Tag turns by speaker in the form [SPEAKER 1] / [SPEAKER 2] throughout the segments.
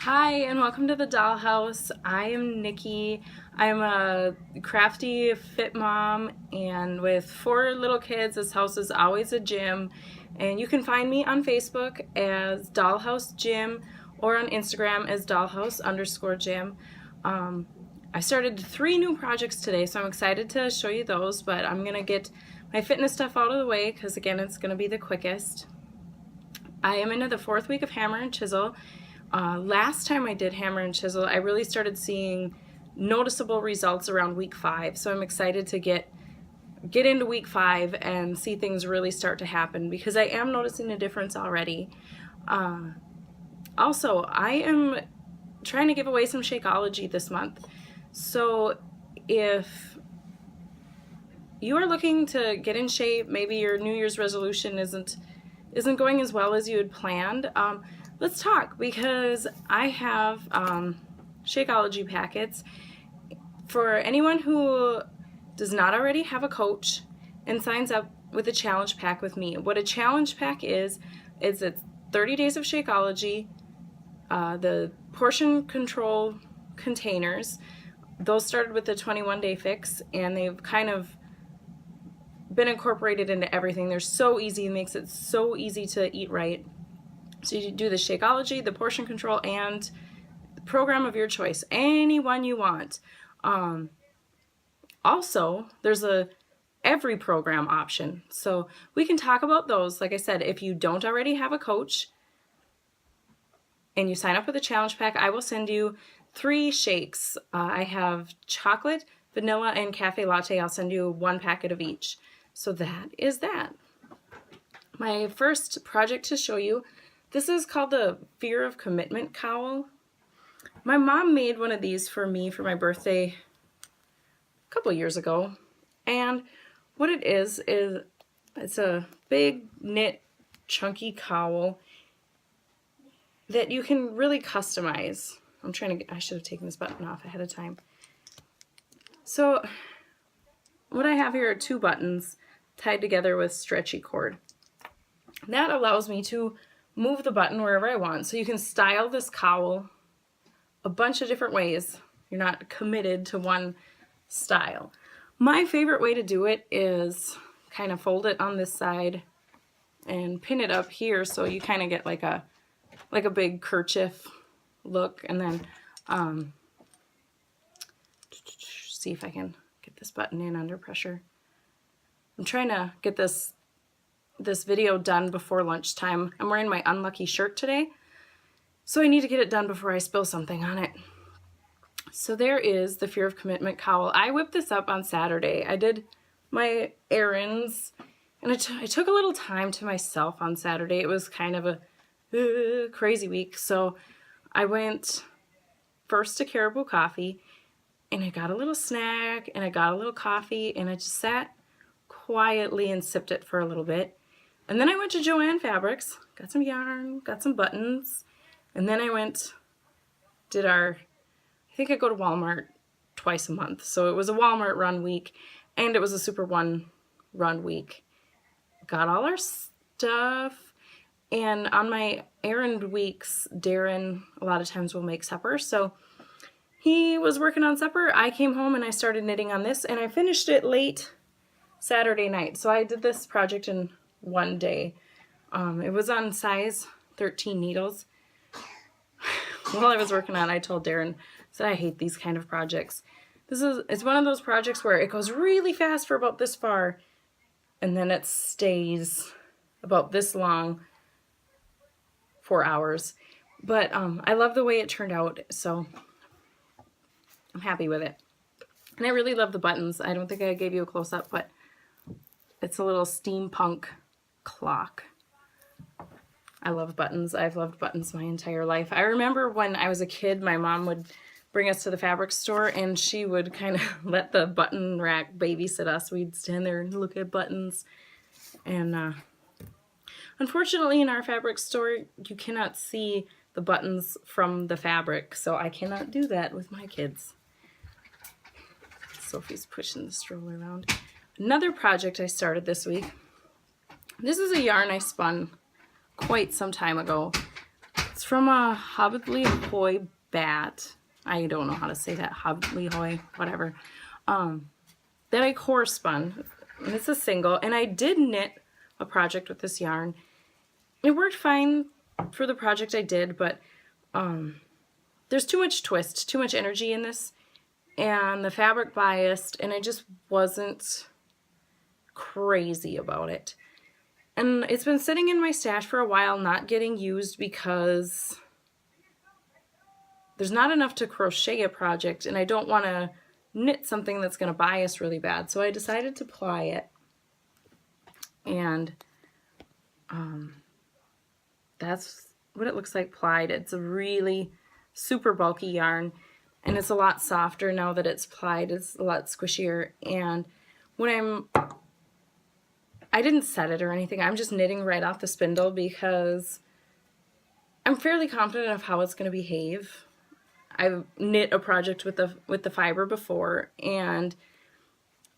[SPEAKER 1] Hi and welcome to the Dollhouse. I am Nikki. I'm a crafty fit mom and with 4 little kids this house is always a gym, and you can find me on Facebook as Dollhouse Gym or on Instagram as Dollhouse_gym. I started 3 new projects today, so I'm excited to show you those, but I'm gonna get my fitness stuff out of the way because again it's gonna be the quickest. I am into the 4th week of Hammer and Chisel. Last time I did Hammer and Chisel, I really started seeing noticeable results around week 5. So I'm excited to get into week 5 and see things really start to happen because I am noticing a difference already. Also, I am trying to give away some Shakeology this month. So if you are looking to get in shape, maybe your New Year's resolution isn't going as well as you had planned, let's talk, because I have Shakeology packets for anyone who does not already have a coach and signs up with a challenge pack with me. What a challenge pack is it's 30 days of Shakeology, the portion control containers. Those started with the 21-day fix, and they've kind of been incorporated into everything. They're so easy, it makes it so easy to eat right. So you do the Shakeology, the portion control, and the program of your choice, any one you want. Also, there's a every program option. So we can talk about those. Like I said, if you don't already have a coach and you sign up with a challenge pack, I will send you 3 shakes. I have chocolate, vanilla, and cafe latte. I'll send you 1 packet of each. So that is that. My first project to show you, this is called the Fear of Commitment cowl. My mom made one of these for me for my birthday a couple years ago. And what it is it's a big knit chunky cowl that you can really customize. I should have taken this button off ahead of time. So what I have here are 2 buttons tied together with stretchy cord. That allows me to move the button wherever I want. So you can style this cowl a bunch of different ways. You're not committed to one style. My favorite way to do it is kind of fold it on this side and pin it up here so you kind of get like a big kerchief look. And then see if I can get this button in under pressure. I'm trying to get this video done before lunchtime. I'm wearing my unlucky shirt today, so I need to get it done before I spill something on it. So there is the Fear of Commitment cowl. I whipped this up on Saturday. I did my errands, and I took a little time to myself on Saturday. It was kind of a crazy week, so I went first to Caribou Coffee, and I got a little snack, and I got a little coffee, and I just sat quietly and sipped it for a little bit. And then I went to Joann Fabrics, got some yarn, got some buttons, and then I I think I go to Walmart twice a month. So it was a Walmart run week, and it was a Super One run week. Got all our stuff, and on my errand weeks, Darren a lot of times will make supper. So he was working on supper. I came home and I started knitting on this, and I finished it late Saturday night. So I did this project in one day. It was on size 13 needles. While I was working on it, I told Darren, I hate these kind of projects. It's one of those projects where it goes really fast for about this far, and then it stays about this long for hours. But I love the way it turned out, so I'm happy with it. And I really love the buttons. I don't think I gave you a close-up, but it's a little steampunk clock. I love buttons. I've loved buttons my entire life. I remember when I was a kid, my mom would bring us to the fabric store, and she would kind of let the button rack babysit us. We'd stand there and look at buttons. And unfortunately, in our fabric store, you cannot see the buttons from the fabric, so I cannot do that with my kids. Sophie's pushing the stroller around. Another project I started this week. This is a yarn I spun quite some time ago. It's from a hobbly bat. I don't know how to say that. Hobbly, whatever. That I core spun. And it's a single. And I did knit a project with this yarn. It worked fine for the project I did, but there's too much twist, too much energy in this. And the fabric biased, and I just wasn't crazy about it. And it's been sitting in my stash for a while, not getting used because there's not enough to crochet a project, and I don't want to knit something that's going to bias really bad. So I decided to ply it. And that's what it looks like plied. It's a really super bulky yarn, and it's a lot softer now that it's plied. It's a lot squishier. And when I didn't set it or anything. I'm just knitting right off the spindle because I'm fairly confident of how it's going to behave. I've knit a project with the fiber before, and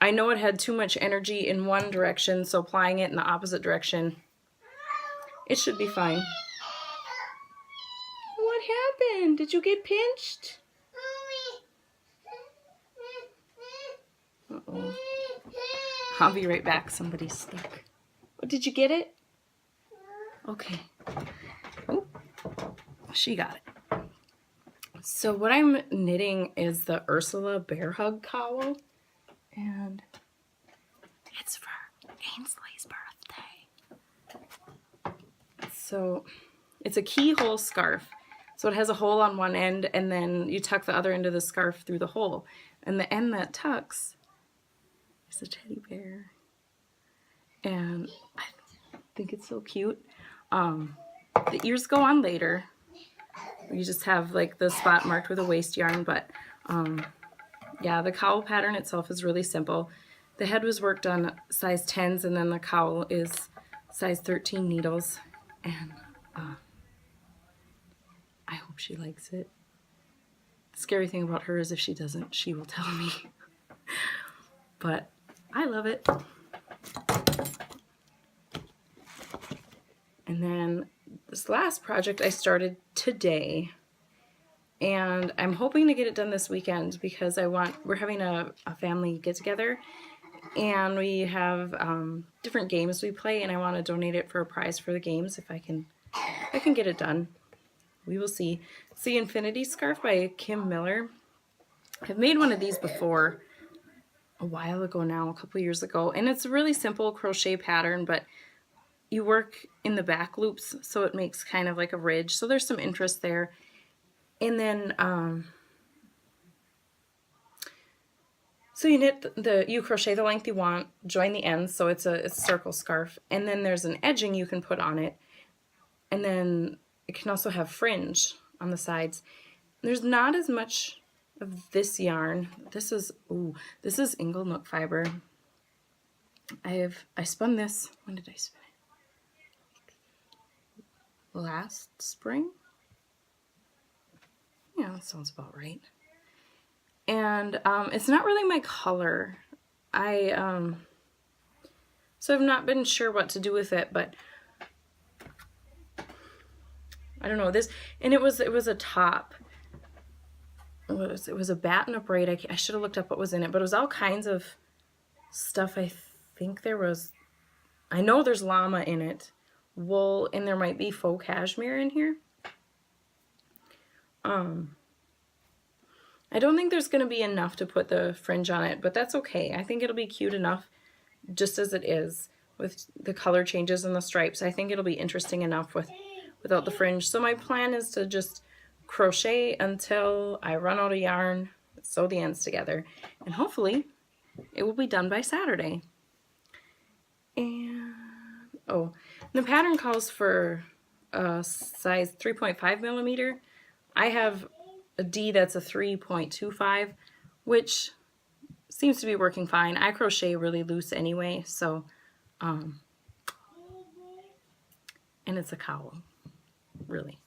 [SPEAKER 1] I know it had too much energy in one direction, so applying it in the opposite direction, it should be fine. What happened? Did you get pinched? Uh-oh. I'll be right back. Somebody's stuck. Oh, did you get it? Okay. Oh, she got it. So what I'm knitting is the Ursula Bear Hug cowl. And it's for Ainsley's birthday. So it's a keyhole scarf. So it has a hole on one end, and then you tuck the other end of the scarf through the hole. And the end that tucks is a teddy bear. And I think it's so cute. The ears go on later. You just have like the spot marked with a waist yarn, but yeah, the cowl pattern itself is really simple. The head was worked on size 10s, and then the cowl is size 13 needles. And I hope she likes it. The scary thing about her is if she doesn't, she will tell me. But I love it. And then this last project I started today, and I'm hoping to get it done this weekend because we're having a family get together, and we have different games we play, and I want to donate it for a prize for the games if I can get it done. We will see. It's the Infinity Scarf by Kim Miller. I've made one of these before a while ago now, a couple years ago, and it's a really simple crochet pattern, but you work in the back loops so it makes kind of like a ridge, so there's some interest there. And then so you crochet the length you want, join the ends, so it's a circle scarf, and then there's an edging you can put on it, and then it can also have fringe on the sides. There's not as much of this yarn. This is Inglenook fiber. I spun this. When did I spin it? Last spring? Yeah, that sounds about right. And it's not really my color. So I've not been sure what to do with it, but I don't know this. And it was a top. It was a bat and a braid. I should have looked up what was in it, but it was all kinds of stuff. I think I know there's llama in it, wool, and there might be faux cashmere in here. I don't think there's going to be enough to put the fringe on it, but that's okay. I think it'll be cute enough just as it is with the color changes and the stripes. I think it'll be interesting enough without the fringe. So my plan is to just crochet until I run out of yarn, sew the ends together, and hopefully it will be done by Saturday. And the pattern calls for a size 3.5 millimeter. I have a D that's a 3.25, which seems to be working fine. I crochet really loose anyway, so and it's a cowl, really.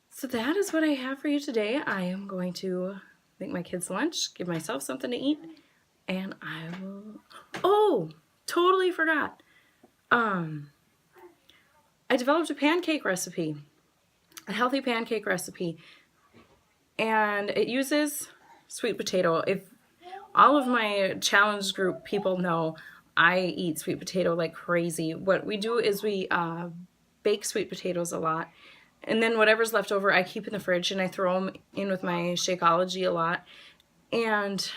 [SPEAKER 1] So that is what I have for you today. I am going to make my kids lunch, give myself something to eat, and I will... Oh, totally forgot. I developed a pancake recipe, a healthy pancake recipe, and it uses sweet potato. If all of my challenge group people know, I eat sweet potato like crazy. What we do is we bake sweet potatoes a lot, and then whatever's left over I keep in the fridge, and I throw them in with my Shakeology a lot. And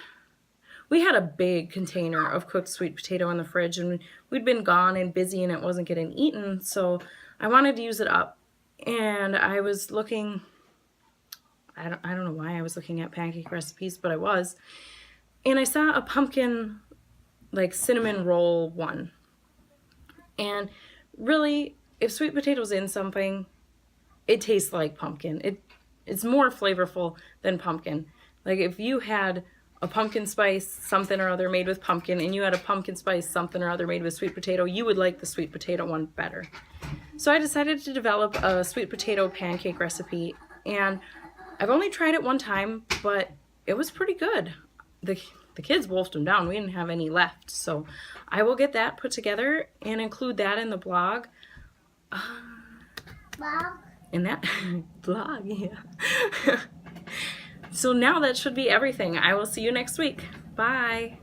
[SPEAKER 1] we had a big container of cooked sweet potato in the fridge, and we'd been gone and busy and it wasn't getting eaten, so I wanted to use it up. And I was looking, I don't know why I was looking at pancake recipes, but I was. And I saw a pumpkin, like cinnamon roll one. And really, if sweet potato's in something, it tastes like pumpkin. It's more flavorful than pumpkin. Like if you had a pumpkin spice something or other made with pumpkin, and you had a pumpkin spice something or other made with sweet potato, you would like the sweet potato one better. So I decided to develop a sweet potato pancake recipe, and I've only tried it one time, but it was pretty good. The kids wolfed them down. We didn't have any left, so I will get that put together and include that in the blog. In that blog, yeah. So now that should be everything. I will see you next week. Bye.